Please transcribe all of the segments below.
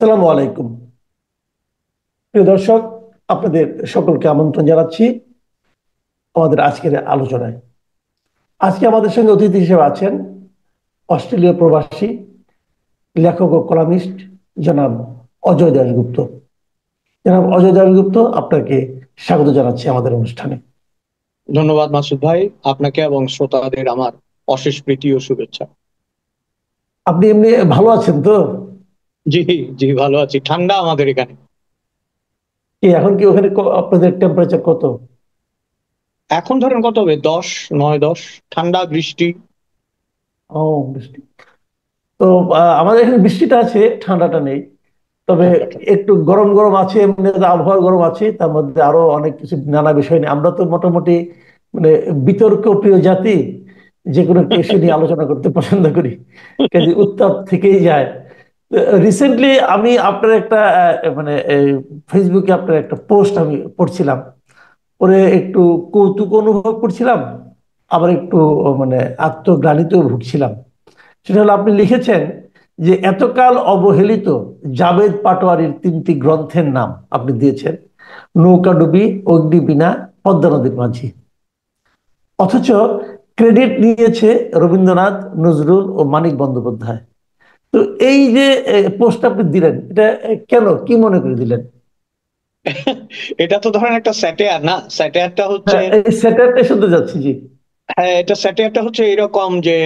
আসসালামু আলাইকুম। প্রিয় দর্শক, আপনাদের সকলকে আমন্ত্রণ জানাচ্ছি আমাদের আজকের আলোচনায়। আজকে আমাদের সঙ্গে অতিথি হিসেবে আছেন অস্ট্রেলীয় প্রবাসী লেখক ও কলামিস্ট জনাব অজয় দাশগুপ্ত। জনাব অজয় দাশগুপ্ত, আপনাকে স্বাগত জানাচ্ছি আমাদের অনুষ্ঠানে। ধন্যবাদ মাসুদ ভাই, আপনাকে এবং শ্রোতাদের আমার অশেষ প্রীতি ও শুভেচ্ছা। আপনি এমনি ভালো আছেন তো? জি, জি, ভালো আছি। ঠান্ডা আমাদের এখানে। এখন কি ওখানে আপনাদের টেম্পারেচার কত? এখন ধরেন কত হবে, 10, 9, 10। ঠান্ডা, বৃষ্টি। ও, বৃষ্টি। তো আমাদের এখানে বৃষ্টিটা আছে, ঠান্ডাটা নেই। তবে একটু গরম গরম আছে, এমনি তো আবহাওয়া গরম আছে, তার মধ্যে আরো অনেক কিছু নানা বিষয় নিয়ে আমরা তো মোটামুটি মানে বিতর্ক প্রিয় জাতি। যে কোনো একটা ইস্যু নিয়ে আলোচনা করতে পছন্দ করি, কাজে উত্তাপ থেকেই যায়। রিসেন্টলি আমি আপনার একটা মানে ফেসবুকে আপনার একটা পোস্ট আমি পড়ছিলাম, পরে একটু কৌতুক অনুভব করছিলাম, আবার একটু মানে আত্মগ্লানিতেও ভুগছিলাম। সেটা হলো, আপনি লিখেছেন যে এতকাল অবহেলিত জাভেদ পাটোয়ারির তিনটি গ্রন্থের নাম আপনি দিয়েছেন: নৌকাডুবি, অগ্নিবীণা, পদ্মা নদীর মাঝি। অথচ ক্রেডিট নিয়েছে রবীন্দ্রনাথ, নজরুল ও মানিক বন্দ্যোপাধ্যায়। তো এই যে পোস্ট আপনি দিলেন, এটা কেন, কি মনে করে দিলেন? এটা তো ধরেন একটা স্যাটায়ার, না? স্যাটায়ারটা হচ্ছে, হ্যাঁ, এই স্যাটারটাই শুনতে যাচ্ছি, জি। হ্যাঁ, এটা স্যাটায়ারটা হচ্ছে এরকম যে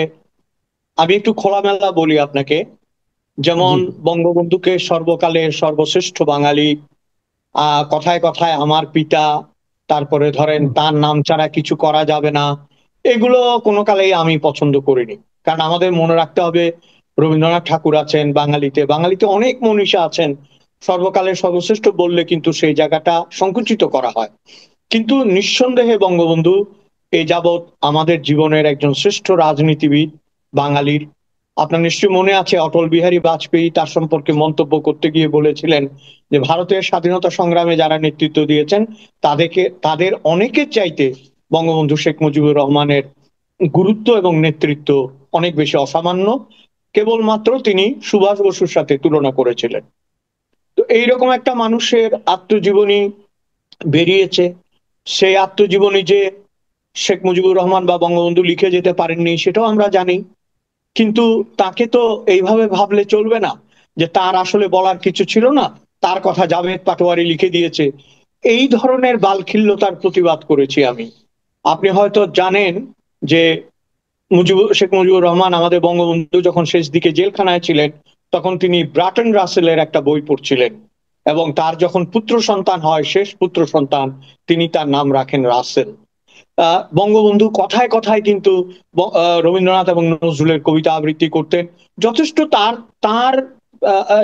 আমি একটু খোলামেলা বলি আপনাকে। জি। যেমন বঙ্গবন্ধুকে সর্বকালের সর্বশ্রেষ্ঠ বাঙালি, কথায় কথায় আমার পিতা, তারপরে ধরেন হুম। তার নাম ছাড়া কিছু করা যাবে না, এগুলো কোনো কালেই আমি পছন্দ করিনি। কারণ আমাদের মনে রাখতে হবে, রবীন্দ্রনাথ ঠাকুর আছেন বাঙালিতে, বাঙালিতে অনেক মনীষী আছেন। সর্বকালের সর্বশ্রেষ্ঠ বললে কিন্তু সেই জায়গাটা সংকুচিত করা হয়। কিন্তু নিঃসন্দেহে বঙ্গবন্ধু এ যাবৎ আমাদের জীবনের একজন শ্রেষ্ঠ রাজনীতিবিদ বাঙালির। আপনার নিশ্চয়ই মনে আছে, অটল বিহারী বাজপেয়ী তার সম্পর্কে মন্তব্য করতে গিয়ে বলেছিলেন যে ভারতের স্বাধীনতা সংগ্রামে যারা নেতৃত্ব দিয়েছেন তাদের অনেকের চাইতে বঙ্গবন্ধু শেখ মুজিবুর রহমানের গুরুত্ব এবং নেতৃত্ব অনেক বেশি অসামান্য। কেবলমাত্র তিনি সুভাষ বসুর সাথে তুলনা করেছিলেন। তো এইরকম একটা মানুষের আত্মজীবনী বেরিয়েছে। সেই আত্মজীবনী যে শেখ মুজিবুর রহমান বা বঙ্গবন্ধু লিখে যেতে পারেননি সেটাও আমরা জানি। কিন্তু তাকে তো এইভাবে ভাবলে চলবে না যে তার আসলে বলার কিছু ছিল না, তার কথা জাভেদ পাটোয়ারি লিখে দিয়েছে। এই ধরনের বালখিল্যতার প্রতিবাদ করেছি আমি। আপনি হয়তো জানেন যে শেখ মুজিবুর রহমান, আমাদের বঙ্গবন্ধু, যখন শেষ দিকে জেলখানায় ছিলেন তখন তিনি ব্রাটন রাসেলের একটা বই পড়ছিলেন, এবং তার যখন পুত্র সন্তান হয়, শেষ পুত্র সন্তান, তিনি তার নাম রাখেন রাসেল। বঙ্গবন্ধু কথায় কথায় কিন্তু রবীন্দ্রনাথ এবং নজরুলের কবিতা আবৃত্তি করতেন। যথেষ্ট তার তার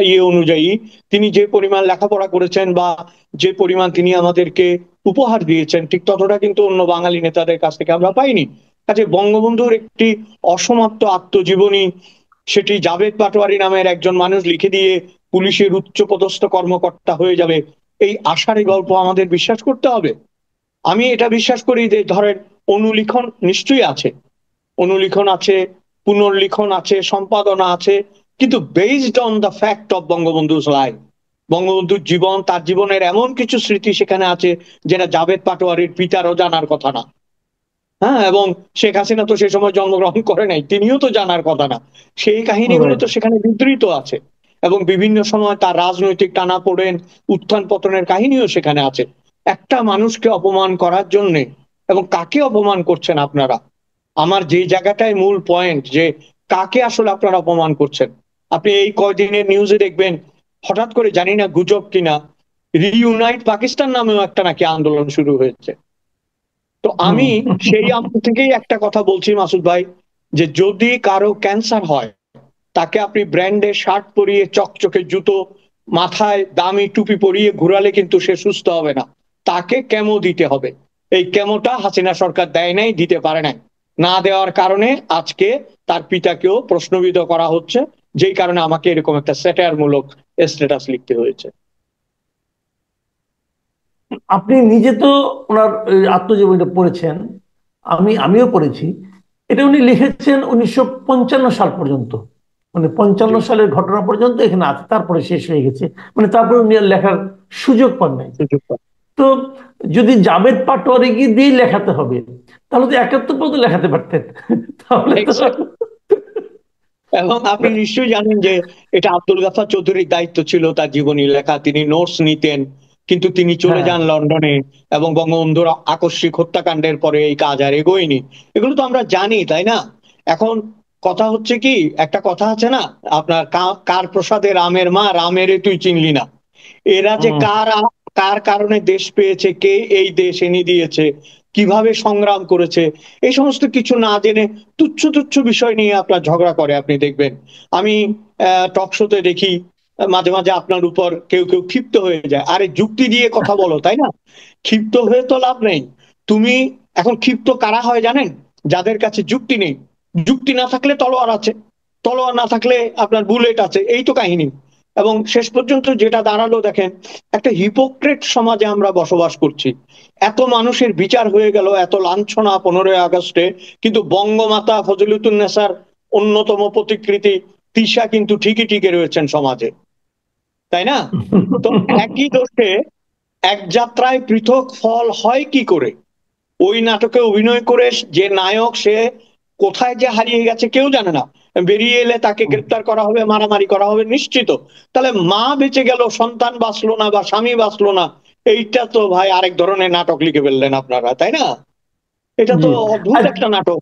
ইয়ে অনুযায়ী তিনি যে পরিমাণ লেখাপড়া করেছেন বা যে পরিমাণ তিনি আমাদেরকে উপহার দিয়েছেন, ঠিক ততটা কিন্তু অন্য বাঙালি নেতাদের কাছ থেকে আমরা পাইনি। কাজে বঙ্গবন্ধুর একটি অসমাপ্ত আত্মজীবনী, সেটি জাভেদ পাটোয়ারি নামের একজন মানুষ লিখে দিয়ে পুলিশের উচ্চপদস্থ কর্মকর্তা হয়ে যাবে, এই আশারই গল্প আমাদের বিশ্বাস করতে হবে? আমি এটা বিশ্বাস করি যে ধরেন অনুলিখন নিশ্চয়ই আছে, অনুলিখন আছে, পুনর্লিখন আছে, সম্পাদনা আছে, কিন্তু based on the fact of Bangabandhu's life. বঙ্গবন্ধুর জীবন, তার জীবনের এমন কিছু স্মৃতি সেখানে আছে যেটা জাভেদ পাটোয়ারির পিতারও জানার কথা না। হ্যাঁ, এবং শেখ হাসিনা তো সে সময় জন্মগ্রহণ করে নাই, তিনিও তো জানার কথা না। সেই কাহিনীগুলো রাইট। তো সেখানে বিধৃত আছে। এবং বিভিন্ন সময় তার রাজনৈতিক টানাপোড়েন, উত্থান পতনের কাহিনীও সেখানে আছে। একটা মানুষকে অপমান করার জন্য, এবং কাকে অপমান করছেন আপনারা, আমার যে জায়গাটায় মূল পয়েন্ট, যে কাকে আসলে আপনারা অপমান করছেন। আপনি এই কয়দিনের নিউজে দেখবেন, হঠাৎ করে, জানি না গুজব কিনা, রিইউনাইট পাকিস্তান নামেও একটা নাকি আন্দোলন শুরু হয়েছে। তো হুম। আমি সেই আমল থেকেই একটা কথা বলছি মাসুদ ভাই, যে যদি কারো ক্যান্সার হয়, তাকে আপনি ব্র্যান্ডের শার্ট পরিয়ে, চকচকে জুতো, মাথায় দামি টুপি পরিয়ে ঘুরালে কিন্তু সে সুস্থ হবে না। তাকে কেমো দিতে হবে। এই কেমোটা হাসিনা সরকার দেয় নাই, দিতে পারে নাই। না দেওয়ার কারণে আজকে তার পিতাকেও প্রশ্নবিদ্ধ করা হচ্ছে, যেই কারণে আমাকে এরকম একটা স্যাটায়ার মূলক স্ট্যাটাস লিখতে হয়েছে। আপনি নিজে তো ওনার আত্মজীবনীটা পড়েছেন, আমিও পড়েছি। এটা উনি লিখেছেন 1955 সাল পর্যন্ত, মানে জি। 55 সালের ঘটনা পর্যন্ত এখানে আছে, তারপরে শেষ হয়ে গেছে। মানে তারপরে উনি আর লেখার সুযোগ পান নাই। সুযোগ পান। তো যদি জাভেদ পাটোয়ারি দিয়ে লেখাতে হবে, তাহলে তো 71 পর্যন্ত লেখাতে পারতেন। তাহলে তো এক্স্যাক্টলি। এবং আপনি নিশ্চয়ই জানেন যে এটা আব্দুল গাফফার চৌধুরীর দায়িত্ব ছিল তার জীবনী লেখা, তিনি নোটস নিতেন, কিন্তু তিনি চলে হ্যাঁ। যান লন্ডনে এবং বঙ্গবন্ধুর আকস্মিক হত্যাকাণ্ডের পরে এই কাজ আর এগোয়নি। এগুলো তো আমরা জানি, তাই না? এখন কথা হচ্ছে কি, একটা কথা আছে না, আপনার কার প্রসাদে রামের মা, রামেরে তুই চিনলি না। এরা যে হুম। কার কারণে দেশ পেয়েছে, কে এই দেশ এনে দিয়েছে, কিভাবে সংগ্রাম করেছে, এই সমস্ত কিছু না জেনে তুচ্ছ তুচ্ছ বিষয় নিয়ে আপনার ঝগড়া করে আপনি দেখবেন। আমি টক শোতে দেখি মাঝে মাঝে আপনার উপর কেউ কেউ ক্ষিপ্ত হয়ে যায়। আরে যুক্তি দিয়ে কথা বলো, তাই না? ক্ষিপ্ত হয়ে তো লাভ নেই। তুমি এখন ক্ষিপ্ত কারা হয় জানেন? যাদের কাছে যুক্তি নেই। যুক্তি না থাকলে তলোয়ার আছে, তলোয়ার না থাকলে আপনার বুলেট আছে, এই তো কাহিনী। এবং শেষ পর্যন্ত যেটা দাঁড়ালো দেখেন, একটা হিপোক্রেট সমাজে আমরা বসবাস করছি। এত মানুষের বিচার হয়ে গেল, এত লাঞ্ছনা 15ই আগস্টে, কিন্তু বঙ্গমাতা ফজিলতুন্নেসার অন্যতম প্রতিকৃতি তিশা কিন্তু ঠিকই টিকে রয়েছেন সমাজে, তাই না? তো একই দোষে এক যাত্রায় পৃথক ফল হয় কি করে? ওই নাটকে অভিনয় করে যে নায়ক, সে কোথায় যে হারিয়ে গেছে কেউ জানে না। বেরিয়ে এলে তাকে গ্রেপ্তার করা হবে, মারামারি করা হবে নিশ্চিত। তাহলে মা বেঁচে গেল, সন্তান বাঁচলো না বা স্বামী বাঁচলো না, এইটা তো ভাই আরেক ধরনের নাটক লিখে ফেললেন আপনারা, তাই না? এটা জি। তো অদ্ভুত আর একটা নাটক।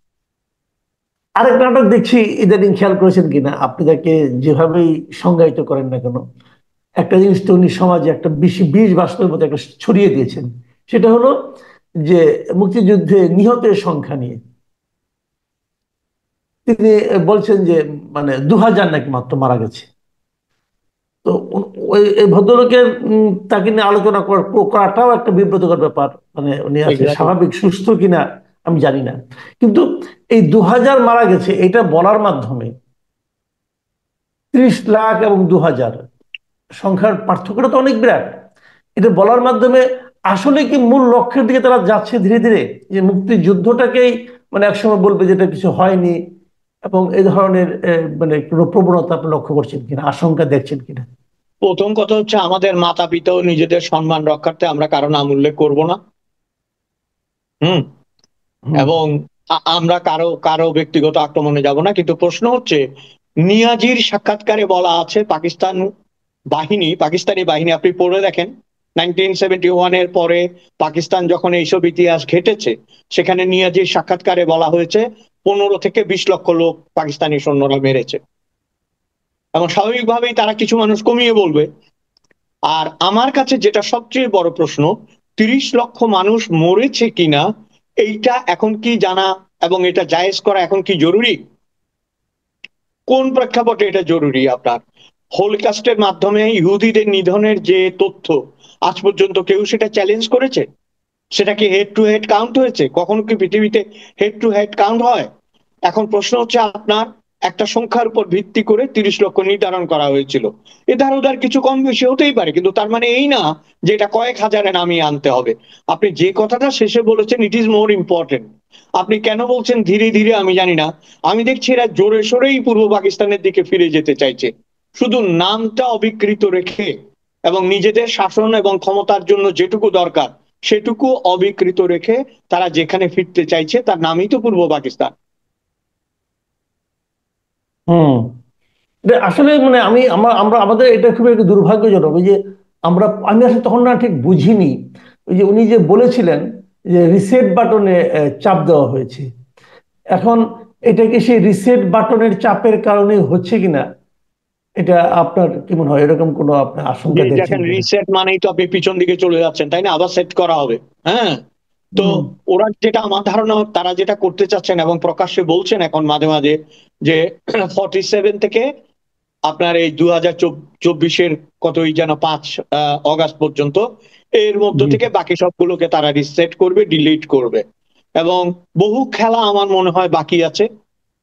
আরেক নাটক দেখছি ইদানিং, খেয়াল করেছেন কিনা, আপনি তাকে যেভাবেই সংজ্ঞায়িত করেন না কেন, একটা জিনিস তো উনি সমাজে একটা বিষ বাষ্পের মতো একটা ছড়িয়ে দিয়েছেন। সেটা হলো যে মুক্তিযুদ্ধে নিহতের সংখ্যা নিয়ে তিনি বলছেন যে মানে 2000 নাকি মাত্র মারা গেছে। তো ওই এই ভদ্রলোকের তাকে নিয়ে আলোচনা করাটাও একটা বিব্রতকর ব্যাপার। মানে উনি আসলে এক্স্যাক্টলি। স্বাভাবিক সুস্থ কিনা আমি জানি না। কিন্তু এই 2000 মারা গেছে এটা বলার মাধ্যমে 30 লাখ এবং 2000 সংখ্যার পার্থক্যটা তো অনেক বিরাট। এটা বলার মাধ্যমে আসলে কি মূল লক্ষ্যের দিকে তারা যাচ্ছে ধীরে ধীরে, যে মুক্তিযুদ্ধটাকেই মানে একসময় বলবে যেটা কিছু হয়নি, এবং এই ধরনের মানে কোনো প্রবণতা আপনি লক্ষ্য করছেন কিনা, আশঙ্কা দেখছেন কিনা? প্রথম কথা হচ্ছে, আমাদের মাতা পিতা ও নিজেদের সম্মান রক্ষার্থে আমরা কারো নাম উল্লেখ করব না। হুম। হুম। এবং আমরা কারো কারো ব্যক্তিগত আক্রমণে যাব না। কিন্তু প্রশ্ন হচ্ছে, নিয়াজির সাক্ষাৎকারে বলা আছে পাকিস্তানি বাহিনী, আপনি পড়ে দেখেন, 1971-এর পরে পাকিস্তান যখন এইসব ইতিহাস ঘটেছে, সেখানে নিয়াজির সাক্ষাৎকারে বলা হয়েছে 15 থেকে 20 লক্ষ লোক পাকিস্তানি সৈন্যরা মেরেছে। এবং স্বাভাবিকভাবেই তারা কিছু মানুষ কমিয়ে বলবে। আর আমার কাছে যেটা সবচেয়ে বড় প্রশ্ন, 30 লক্ষ মানুষ মরেছে কিনা এইটা এখন কি জানা এবং এটা জায়েজ করা এখন কি জরুরি? কোন প্রেক্ষাপটে এটা জরুরি আপনার? হোলকাস্টের মাধ্যমে ইহুদিদের নিধনের যে তথ্য, আজ পর্যন্ত কেউ সেটা চ্যালেঞ্জ করেছে? সেটা কি হেড টু হেড কাউন্ট হয়েছে? কখনো কি পৃথিবীতে হেড টু হেড কাউন্ট হয়? এখন প্রশ্ন হচ্ছে, আপনার একটা সংখ্যার উপর ভিত্তি করে 30 লক্ষ নির্ধারণ করা হয়েছিল। এধার ওধার কিছু কম বেশি হতেই পারে, কিন্তু তার মানে এই না যে এটা কয়েক হাজারে নামিয়ে আনতে হবে। আপনি যে কথাটা শেষে বলেছেন, ইট ইজ মোর ইম্পর্টেন্ট। আপনি কেন বলছেন ধীরে ধীরে আমি জানি না। আমি দেখছি এরা জোরে সোরেই পূর্ব পাকিস্তানের দিকে ফিরে যেতে চাইছে, শুধু নামটা অবিকৃত রেখে এবং নিজেদের শাসন এবং ক্ষমতার জন্য যেটুকু দরকার সেটুকু অবিকৃত রেখে তারা যেখানে ফিরতে চাইছে তার নামই তো পূর্ব পাকিস্তান। হুম। এটা আসলে মানে আমরা আমাদের এটা খুবই একটু দুর্ভাগ্যজনক, ওই যে আমি আসলে তখন না ঠিক বুঝিনি। ওই যে উনি যে বলেছিলেন যে রিসেট বাটনে চাপ দেওয়া হয়েছে, এখন এটা কি সেই রিসেট বাটনের চাপের কারণে হচ্ছে কিনা, এটা আপনার কি মনে হয়, এরকম কোনো আপনার যে আশঙ্কা দেখছেন দেখেন, কিনা? রিসেট মানেই তো আপনি পিছন দিকে চলে যাচ্ছেন, তাই না? আবার সেট করা হবে। হ্যাঁ। তো হুম। ওরা যেটা, আমার ধারণা তারা যেটা করতে চাচ্ছেন এবং প্রকাশ্যে বলছেন এখন মাঝে মাঝে, যে 47 থেকে আপনার এই 2024-এর কতই যেন 5 আগস্ট পর্যন্ত, এর মধ্য জি। থেকে বাকি সবগুলোকে তারা রিসেট করবে, ডিলিট করবে। এবং বহু খেলা আমার মনে হয় বাকি আছে।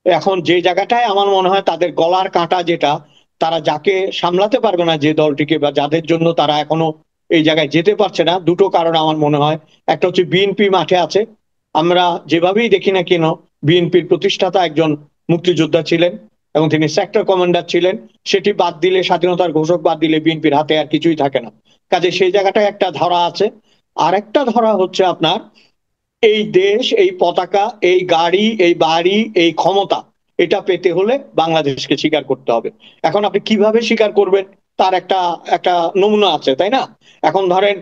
এখন যে জায়গাটায় আমার মনে হয় তাদের গলার কাঁটা যেটা, তারা যাকে সামলাতে পারবে না, যে দলটিকে বা যাদের জন্য তারা এখনো এই জায়গায় যেতে পারছে না, দুটো কারণ আমার মনে হয়। একটা হচ্ছে বিএনপি মাঠে আছে। আমরা যেভাবেই দেখি না কেন, বিএনপির প্রতিষ্ঠাতা একজন মুক্তিযোদ্ধা ছিলেন। এবং তিনি সেক্টর কমান্ডার ছিলেন। সেটি বাদ দিলে, স্বাধীনতার ঘোষক বাদ দিলে বিএনপির হাতে আর কিছুই থাকে না। কাজে সেই জায়গাটায় একটা ধরা আছে। আর একটা ধরা হচ্ছে আপনার এই দেশ, এই পতাকা, এই গাড়ি, এই বাড়ি, এই ক্ষমতা, এটা পেতে হলে বাংলাদেশকে স্বীকার করতে হবে। এখন আপনি কিভাবে স্বীকার করবেন তার একটা একটা নমুনা আছে, তাই না? এখন ধরেন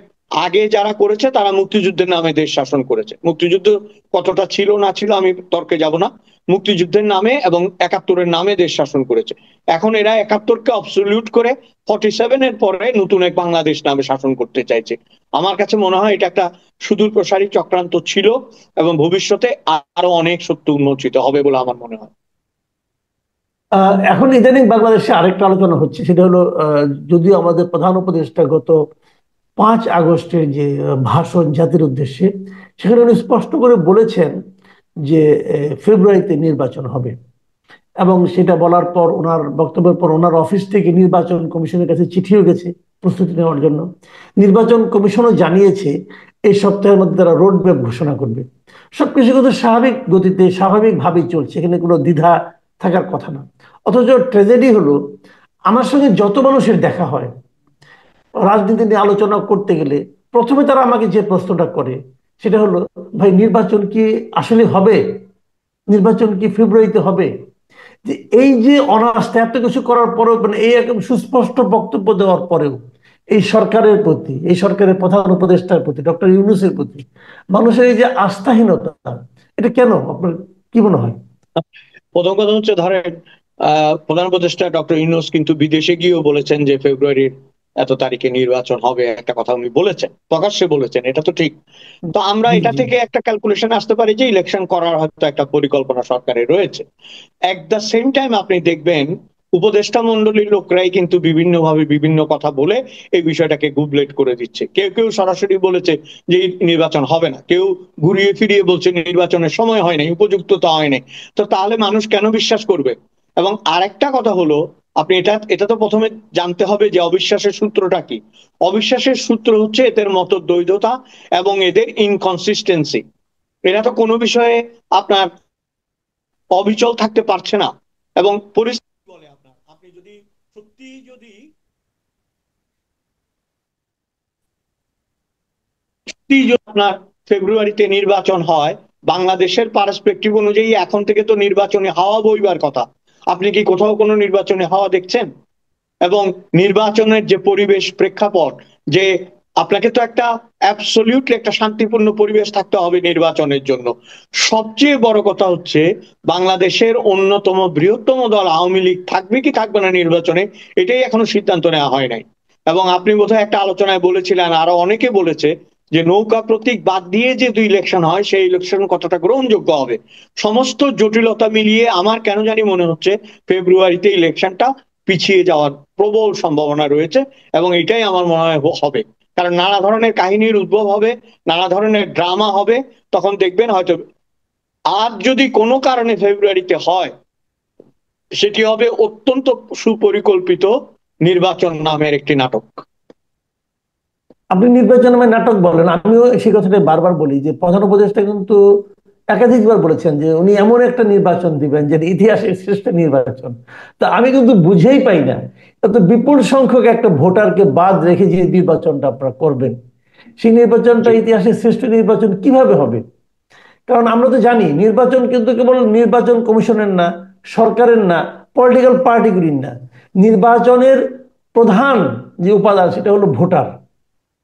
আগে যারা করেছে তারা মুক্তিযুদ্ধের নামে দেশ শাসন করেছে। মুক্তিযুদ্ধ কতটা ছিল না ছিল আমি তর্কে যাব না। মুক্তিযুদ্ধের নামে এবং একাত্তরের নামে দেশ শাসন করেছে। এখন এরা একাত্তরকে অবসলিউট করে 47 এর পরে নতুন এক বাংলাদেশ নামে শাসন করতে চাইছে। আমার কাছে মনে হয় এটা একটা সুদূর প্রসারী চক্রান্ত ছিল এবং ভবিষ্যতে আরো অনেক সত্য উন্মোচিত হবে বলে আমার মনে হয়। এখন ইদানিং বাংলাদেশে আরেকটা আলোচনা হচ্ছে, সেটা হলো যদিও আমাদের প্রধান উপদেষ্টা গত 5 আগস্টের যে ভাষণ জাতির উদ্দেশ্যে, সেখানে উনি স্পষ্ট করে বলেছেন যে ফেব্রুয়ারিতে নির্বাচন হবে। এবং সেটা বলার পর, ওনার বক্তব্যের পর, ওনার অফিস থেকে নির্বাচন কমিশনের কাছে চিঠিও গেছে প্রস্তুতি নেওয়ার জন্য। নির্বাচন কমিশনও জানিয়েছে এই সপ্তাহের মধ্যে তারা রোড ম্যাপ ঘোষণা করবে। সবকিছু কিন্তু স্বাভাবিক গতিতে স্বাভাবিকভাবেই চলছে, এখানে কোনো দ্বিধা থাকার কথা না। অথচ ট্র্যাজেডি হলো, আমার সঙ্গে যত মানুষের দেখা হয় রাজনীতি নিয়ে আলোচনা করতে গেলে, প্রথমে তারা আমাকে যে প্রশ্নটা করে সেটা হলো, ভাই নির্বাচন কি আসলে হবে? নির্বাচন কি ফেব্রুয়ারিতে হবে? যে এই যে অনাস্থা, এত কিছু করার পরেও, মানে এই একদম সুস্পষ্ট বক্তব্য দেওয়ার পরেও এই সরকারের প্রতি, এই সরকারের প্রধান উপদেষ্টার প্রতি, ডক্টর ইউনূসের প্রতি মানুষের এই যে আস্থাহীনতা, এটা কেন আপনার কি মনে হয়? প্রথম কথা হচ্ছে ধরেন প্রধান উপদেষ্টা ডক্টর ইউনূস কিন্তু বিদেশে গিয়েও বলেছেন যে ফেব্রুয়ারির এত তারিখে নির্বাচন হবে, একটা কথা উনি বলেছেন, প্রকাশ্যে বলেছেন, এটা তো ঠিক। তো আমরা জি, এটা জি। থেকে একটা ক্যালকুলেশন আসতে পারি যে ইলেকশন করার হয়তো একটা পরিকল্পনা সরকারের রয়েছে। এট দ্য সেম টাইম আপনি দেখবেন উপদেষ্টা মন্ডলীর লোকরাই কিন্তু বিভিন্নভাবে বিভিন্ন কথা বলে এই বিষয়টাকে গুবলেট করে দিচ্ছে। কেউ কেউ সরাসরি বলেছে যে এই নির্বাচন হবে না, কেউ ঘুরিয়ে ফিরিয়ে বলছে নির্বাচনের সময় হয় নাই, উপযুক্ততা হয় নাই। তো তাহলে মানুষ কেন বিশ্বাস করবে? এবং আরেকটা কথা হলো, আপনি এটা এটা তো প্রথমে জানতে হবে যে অবিশ্বাসের সূত্রটা কি। অবিশ্বাসের সূত্র হচ্ছে এদের মত দ্বৈধতা এবং এদের ইনকনসিস্টেন্সি। এরা তো কোনো বিষয়ে আপনার অবিচল থাকতে পারছে না। এবং পরিস্থিতি বলে আপনার, আপনি যদি সত্যি যদি আপনার ফেব্রুয়ারিতে নির্বাচন হয়, বাংলাদেশের পার্সপেক্টিভ অনুযায়ী এখন থেকে তো নির্বাচনে হাওয়া বইবার কথা। আপনি কি কোথাও কোনো নির্বাচনে হাওয়া দেখছেন? এবং নির্বাচনের যে পরিবেশ প্রেক্ষাপট, যে আপনাকে তো একটা অ্যাবসলিউটলি একটা শান্তিপূর্ণ পরিবেশ থাকতে হবে নির্বাচনের জন্য। সবচেয়ে বড় কথা হচ্ছে বাংলাদেশের অন্যতম বৃহত্তম দল আওয়ামী লীগ থাকবে কি থাকবে না নির্বাচনে, এটাই এখনো সিদ্ধান্ত নেওয়া হয় নাই। এবং আপনি বোধহয় একটা আলোচনায় বলেছিলেন, আরো অনেকে বলেছে, যে নৌকা প্রতীক বাদ দিয়ে যে দুই ইলেকশন হয় সেই ইলেকশন কতটা গ্রহণযোগ্য হবে। সমস্ত জটিলতা মিলিয়ে আমার কেন জানি মনে হচ্ছে ফেব্রুয়ারিতে ইলেকশনটা পিছিয়ে যাওয়ার প্রবল সম্ভাবনা রয়েছে। এবং এটাই আমার মনে হয় হবে, কারণ নানা ধরনের কাহিনীর উদ্ভব হবে, নানা ধরনের ড্রামা হবে। তখন দেখবেন হয়তো আর যদি কোনো কারণে ফেব্রুয়ারিতে হয়, সেটি হবে অত্যন্ত সুপরিকল্পিত নির্বাচন নামের একটি নাটক। আপনি নির্বাচন নামে নাটক বলেন, আমিও সেই কথাটা বারবার বলি যে প্রধান উপদেষ্টা কিন্তু একাধিকবার বলেছেন যে উনি এমন একটা নির্বাচন দিবেন যে ইতিহাসের শ্রেষ্ঠ নির্বাচন। তা আমি কিন্তু বুঝেই পাই না, এত বিপুল সংখ্যক একটা ভোটারকে বাদ রেখে যে নির্বাচনটা আপনারা করবেন, সেই নির্বাচনটা জি। ইতিহাসের শ্রেষ্ঠ নির্বাচন কিভাবে হবে? কারণ আমরা তো জানি নির্বাচন কিন্তু কেবল নির্বাচন কমিশনের না, সরকারের না, পলিটিক্যাল পার্টিগুলির না। নির্বাচনের প্রধান যে উপাদান সেটা হলো ভোটার।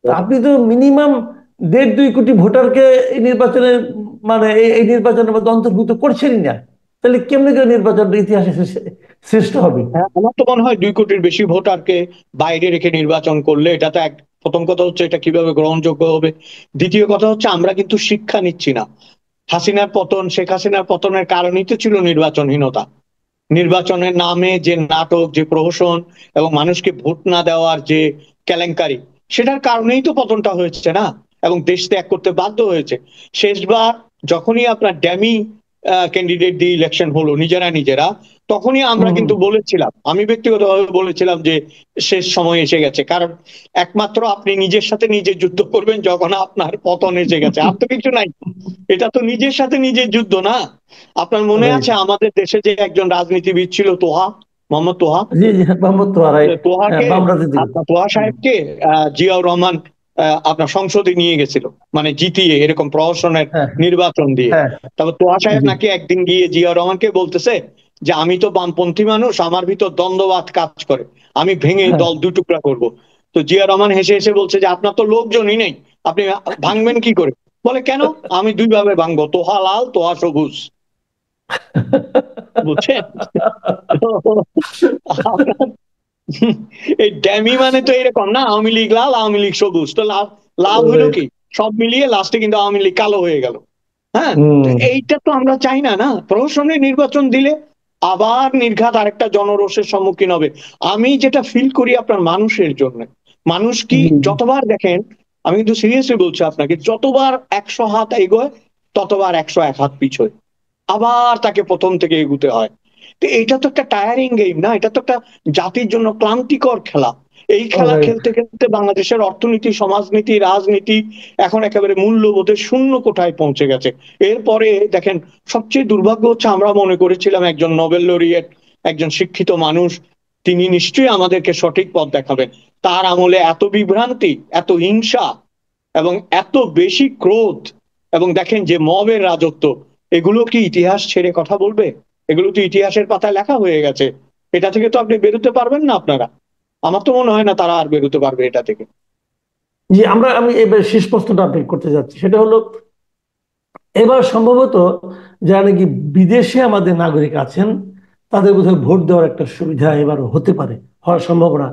তা আপনি তো মিনিমাম 1.5-2 কোটি ভোটারকে এই নির্বাচনে, মানে এই নির্বাচনের মধ্যে অন্তর্ভুক্ত করছেনই না। তাহলে কেমনি করে নির্বাচনটা ইতিহাসে শ্রেষ্ঠ হবে? হ্যাঁ, আমার তো মনে হয় 2 কোটির বেশি ভোটারকে বাইরে রেখে নির্বাচন করলে এটা তো এক, প্রথম কথা হচ্ছে এটা কিভাবে গ্রহণযোগ্য হবে। দ্বিতীয় কথা হচ্ছে আমরা কিন্তু শিক্ষা নিচ্ছি না। হাসিনার পতন, শেখ হাসিনার পতনের কারণই তো ছিল নির্বাচনহীনতা। নির্বাচনের নামে যে নাটক, যে প্রহসন এবং মানুষকে ভোট না দেওয়ার যে কেলেঙ্কারি, সেটার কারণেই তো পতনটা হয়েছে না, এবং দেশ ত্যাগ করতে বাধ্য হয়েছে। শেষবার যখনই আপনার ড্যামি ক্যান্ডিডেট দিয়ে ইলেকশন হলো নিজেরা নিজেরা, তখনই আমরা হুম। কিন্তু বলেছিলাম, আমি ব্যক্তিগতভাবে বলেছিলাম যে শেষ সময় এসে গেছে। কারণ একমাত্র আপনি নিজের সাথে নিজে যুদ্ধ করবেন যখন আপনার পতন এসে গেছে, আর তো কিছু নাই। এটা তো নিজের সাথে নিজের যুদ্ধ না? আপনার মনে রাইট। আছে আমাদের দেশে যে একজন রাজনীতিবিদ ছিল, তোহা, মোহাম্মদ তোহা? জি জি, মোহাম্মদ তোহা, রাইট। হ্যাঁ, তোহাকে, বাম রাজনীতিবিদ। আপনার তোহা হুম। সাহেবকে জিয়াউর রহমান আপনার সংসদে নিয়ে গেছিল, মানে জিতিয়ে, এরকম প্রহসনের হ্যাঁ নির্বাচন দিয়ে। হ্যাঁ। তারপর তোহা সাহেব জি। নাকি একদিন গিয়ে জিয়াউর রহমানকে বলতেছে যে আমি তো বামপন্থী মানুষ, আমার ভিতর দ্বন্দ্ববাদ কাজ করে, আমি ভেঙে হ্যাঁ। দল দু টুকরা করব। তো জিয়া রহমান হেসে হেসে বলছে যে আপনার তো লোকজনই নেই, আপনি ভাঙবেন কি করে? বলে কেন, আমি দুই ভাবে ভাঙবো, তোহা লাল তোহা সবুজ। বুঝছেন? তো আপনার এই ড্যামি মানে তো এরকম না, আওয়ামী লীগ লাল আওয়ামী লীগ সবুজ, তো লাভ, লাভ হইলো রাইট। কি? সব মিলিয়ে লাস্টে কিন্তু আওয়ামী লীগ কালো হয়ে গেল। হ্যাঁ, তো হুম। এইটা তো আমরা চাই না। না, প্রহসনের নির্বাচন দিলে আবার নির্ঘাত আরেকটা জনরোষের সম্মুখীন হবে। আমি যেটা ফিল করি আপনার মানুষের জন্য, মানুষ কি জি জি। যতবার দেখেন, আমি কিন্তু সিরিয়াসলি বলছি আপনাকে, যতবার 100 হাত এগোয় ততবার 101 হাত পিছোয়, আবার তাকে প্রথম থেকে এগুতে হয়। তো এটা তো একটা টায়ারিং গেম না, এটা তো একটা জাতির জন্য ক্লান্তিকর খেলা। এই খেলা রাইট। খেলতে খেলতে বাংলাদেশের অর্থনীতি, সমাজনীতি, রাজনীতি এখন একেবারে মূল্যবোধের শূন্য কোঠায় পৌঁছে গেছে। এরপরে দেখেন, সবচেয়ে দুর্ভাগ্য হচ্ছে আমরা মনে করেছিলাম একজন নোবেল লরিয়েট, একজন শিক্ষিত মানুষ, তিনি নিশ্চয়ই আমাদেরকে সঠিক পথ দেখাবেন। তার আমলে এত বিভ্রান্তি, এত হিংসা এবং এত বেশি ক্রোধ, এবং দেখেন যে মবের রাজত্ব, এগুলো কি ইতিহাস ছেড়ে কথা বলবে? এগুলো তো ইতিহাসের পাতায় লেখা হয়ে গেছে। এটা থেকে তো আপনি বেরোতে পারবেন না আপনারা। আমার তো মনে হয় না তারা আর বেরোতে পারবে এটা থেকে। জি, আমি এবার শেষ প্রশ্নটা আপনি করতে যাচ্ছি, সেটা হলো এবার সম্ভবত যারা নাকি বিদেশে আমাদের নাগরিক আছেন তাদের বোধহয় ভোট দেওয়ার একটা সুবিধা এবার হতে পারে, হওয়ার সম্ভাবনা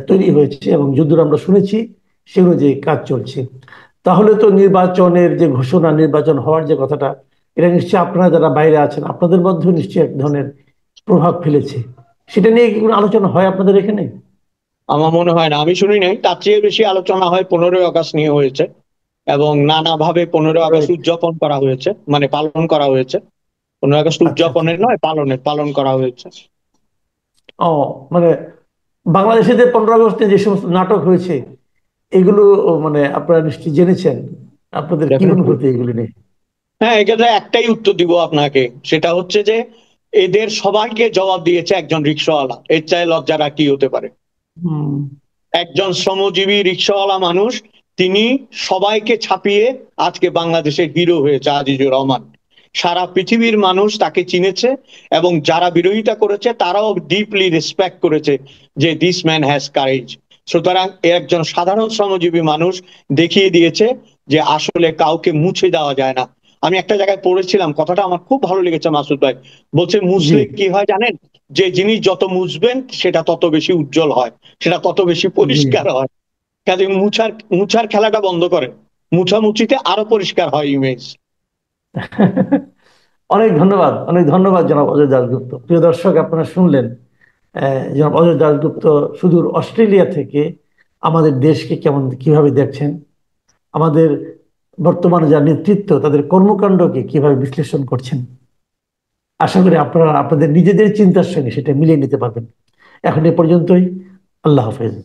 তৈরি হয়েছে, এবং যদ্দূর আমরা শুনেছি সেগুলো যে কাজ চলছে। তাহলে তো নির্বাচনের যে ঘোষণা, নির্বাচন হওয়ার যে কথাটা, এটা নিশ্চয়ই আপনারা যারা বাইরে আছেন আপনাদের মধ্যেও নিশ্চয়ই এক ধরনের প্রভাব ফেলেছে। সেটা নিয়ে কি কোনো আলোচনা হয় আপনাদের এখানে? আমার মনে হয় না, আমি শুনি নাই। তার চেয়ে বেশি আলোচনা হয় 15ই আগস্ট নিয়ে হয়েছে, এবং নানাভাবে 15ই আগস্ট রাইট। উদযাপন করা হয়েছে, মানে পালন করা হয়েছে। 15ই আগস্ট আচ্ছা আচ্ছা। উদযাপনের নয়, পালন করা হয়েছে। ও, মানে বাংলাদেশে যে 15 আগস্টে যে সমস্ত নাটক হয়েছে এগুলো মানে আপনারা নিশ্চয়ই জেনেছেন, আপনাদের কি ডেফিনেটলি। অনুভূতি এগুলি নিয়ে? হ্যাঁ, এক্ষেত্রে একটাই উত্তর দিব আপনাকে, সেটা হচ্ছে যে এদের সবাইকে জবাব দিয়েছে একজন রিকশাওয়ালা। এর চাই লজ্জার আর কি হতে পারে? হুম। একজন শ্রমজীবী রিকশাওয়ালা মানুষ, তিনি সবাইকে ছাপিয়ে আজকে বাংলাদেশের হিরো হয়েছে আজিজুর রহমান। সারা পৃথিবীর মানুষ তাকে চিনেছে, এবং যারা বিরোধিতা করেছে তারাও ডিপলি রেসপেক্ট করেছে যে দিস ম্যান হ্যাজ কারেজ। সুতরাং এ একজন সাধারণ শ্রমজীবী মানুষ দেখিয়ে দিয়েছে যে আসলে কাউকে মুছে দেওয়া যায় না। আমি একটা জায়গায় পড়েছিলাম, কথাটা আমার খুব ভালো লেগেছে মাসুদ ভাই। বলছে জি। মুছলে কি হয় জানেন? যে জিনিস যত মুছবেন সেটা তত বেশি উজ্জ্বল হয়, সেটা তত বেশি জি। পরিষ্কার হয়। কাজে মুছার মুছার খেলাটা বন্ধ করেন, মুছামুছিতে আরো পরিষ্কার হয় ইমেজ। অনেক ধন্যবাদ, অনেক ধন্যবাদ জনাব অজয় দাশগুপ্ত। প্রিয় দর্শক, আপনারা শুনলেন জনাব অজয় দাশগুপ্ত সুদূর অস্ট্রেলিয়া থেকে আমাদের দেশকে কিভাবে দেখছেন, আমাদের বর্তমানে যার নেতৃত্ব তাদের কর্মকাণ্ডকে কিভাবে বিশ্লেষণ করছেন। আশা করি আপনারা আপনাদের নিজেদের চিন্তার সঙ্গে সেটা মিলিয়ে নিতে পারবেন। এখন এ পর্যন্তই। আল্লাহ হাফেজ।